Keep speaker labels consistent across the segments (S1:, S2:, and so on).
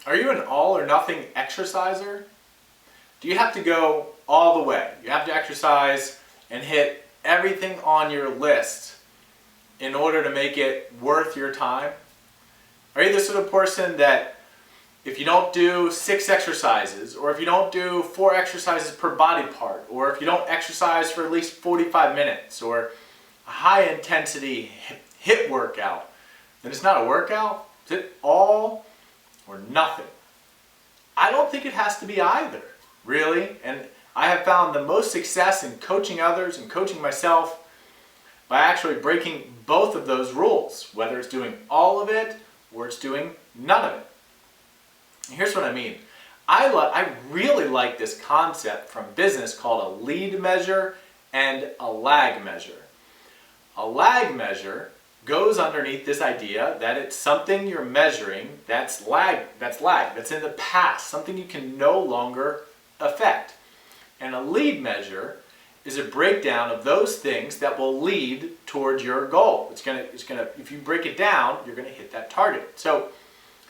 S1: Are you an all or nothing exerciser? Do you have to go all the way? You have to exercise and hit everything on your list in order to make it worth your time? Are you the sort of person that if you don't do 6 exercises, or if you don't do 4 exercises per body part, or if you don't exercise for at least 45 minutes, or a high intensity HIIT workout, then it's not a workout? Is it all or nothing? I don't think it has to be either, really. And I have found the most success in coaching others and coaching myself by actually breaking both of those rules, whether it's doing all of it or it's doing none of it. And here's what I mean. I really like this concept from business called a lead measure and a lag measure. A lag measure goes underneath this idea that it's something you're measuring that's in the past, something you can no longer affect. And a lead measure is a breakdown of those things that will lead towards your goal. It's gonna, if you break it down, you're gonna hit that target. So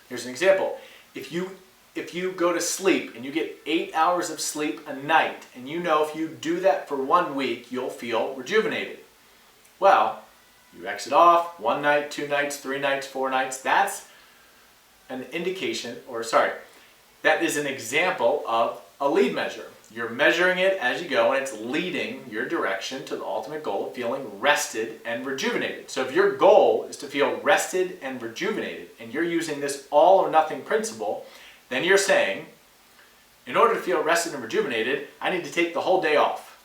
S1: here's an example. If you go to sleep and you get 8 hours of sleep a night, and you know if you do that for 1 week, you'll feel rejuvenated. Well, you exit off 1 night, 2 nights, 3 nights, 4 nights. That's an indication, that is an example of a lead measure. You're measuring it as you go, and it's leading your direction to the ultimate goal of feeling rested and rejuvenated. So if your goal is to feel rested and rejuvenated, and you're using this all or nothing principle, then you're saying, in order to feel rested and rejuvenated, I need to take the whole day off.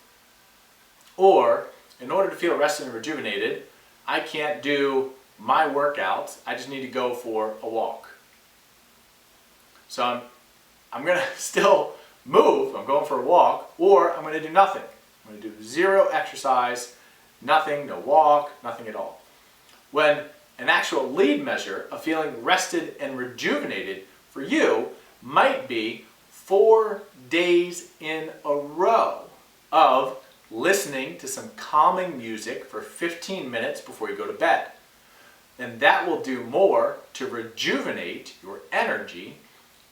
S1: Or, in order to feel rested and rejuvenated, I can't do my workouts, I just need to go for a walk. So I'm going to still move, I'm going for a walk, or I'm going to do nothing. I'm going to do 0 exercise, nothing, no walk, nothing at all. When an actual lead measure of feeling rested and rejuvenated for you might be 4 days in a row of listening to some calming music for 15 minutes before you go to bed. And that will do more to rejuvenate your energy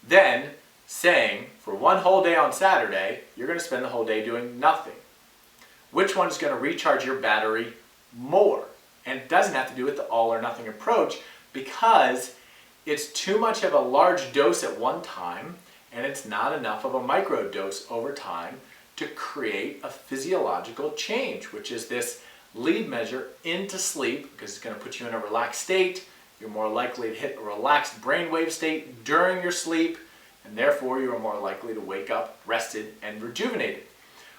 S1: than saying for 1 whole day on Saturday, you're going to spend the whole day doing nothing. Which one is going to recharge your battery more? And it doesn't have to do with the all or nothing approach, because it's too much of a large dose at one time, and it's not enough of a micro dose over time to create a physiological change, which is this lead measure into sleep, because it's going to put you in a relaxed state. You're more likely to hit a relaxed brainwave state during your sleep, and therefore you are more likely to wake up rested and rejuvenated.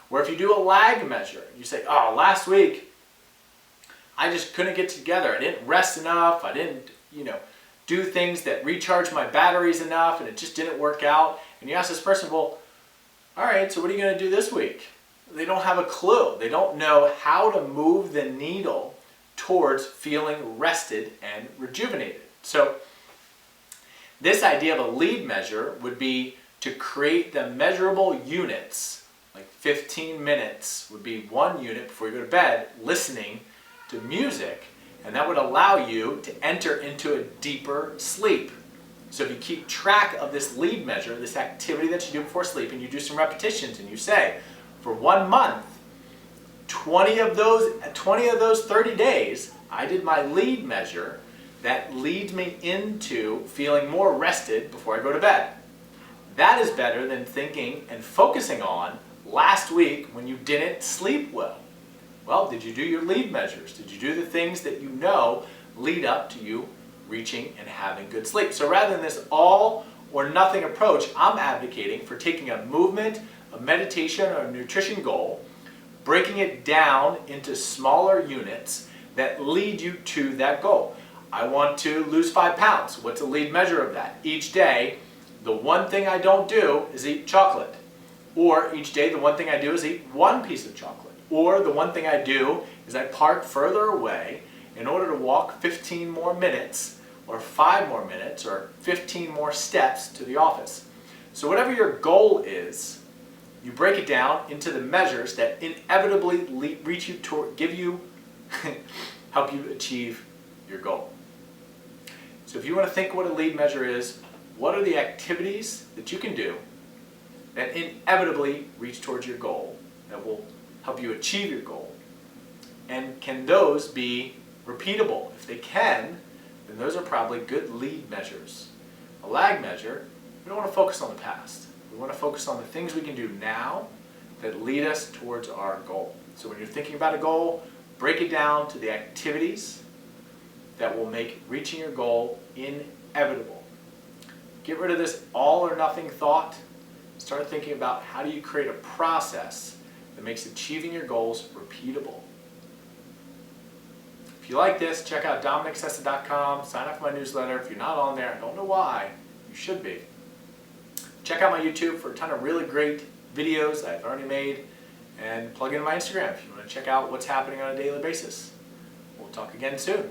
S1: Where if you do a lag measure, you say, oh, last week I just couldn't get together. I didn't rest enough. I didn't, do things that recharge my batteries enough, and it just didn't work out. And you ask this person, well, all right, so what are you going to do this week? They don't have a clue. They don't know how to move the needle towards feeling rested and rejuvenated. So this idea of a lead measure would be to create the measurable units, like 15 minutes would be 1 unit before you go to bed, listening to music, and that would allow you to enter into a deeper sleep. So if you keep track of this lead measure, this activity that you do before sleep, and you do some repetitions, and you say, for 1 month, 20 of those 30 days, I did my lead measure that leads me into feeling more rested before I go to bed. That is better than thinking and focusing on last week when you didn't sleep well. Well, did you do your lead measures? Did you do the things that you know lead up to you reaching and having good sleep? So rather than this all or nothing approach, I'm advocating for taking a movement, a meditation, or a nutrition goal, breaking it down into smaller units that lead you to that goal. I want to lose 5 pounds. What's a lead measure of that? Each day, the one thing I don't do is eat chocolate. Or each day, the one thing I do is eat 1 piece of chocolate. Or the one thing I do is I park further away in order to walk 15 more minutes, or 5 more minutes, or 15 more steps to the office. So whatever your goal is, you break it down into the measures that inevitably reach you toward, help you achieve your goal. So if you want to think what a lead measure is, what are the activities that you can do that inevitably reach towards your goal, that will help you achieve your goal? And can those be repeatable? If they can, then those are probably good lead measures. A lag measure, we don't want to focus on the past. We want to focus on the things we can do now that lead us towards our goal. So when you're thinking about a goal, break it down to the activities that will make reaching your goal inevitable. Get rid of this all or nothing thought. Start thinking about how do you create a process that makes achieving your goals repeatable. If you like this, check out DominicSessa.com, sign up for my newsletter. If you're not on there, I don't know why, you should be. Check out my YouTube for a ton of really great videos I've already made, and plug into my Instagram if you want to check out what's happening on a daily basis. We'll talk again soon.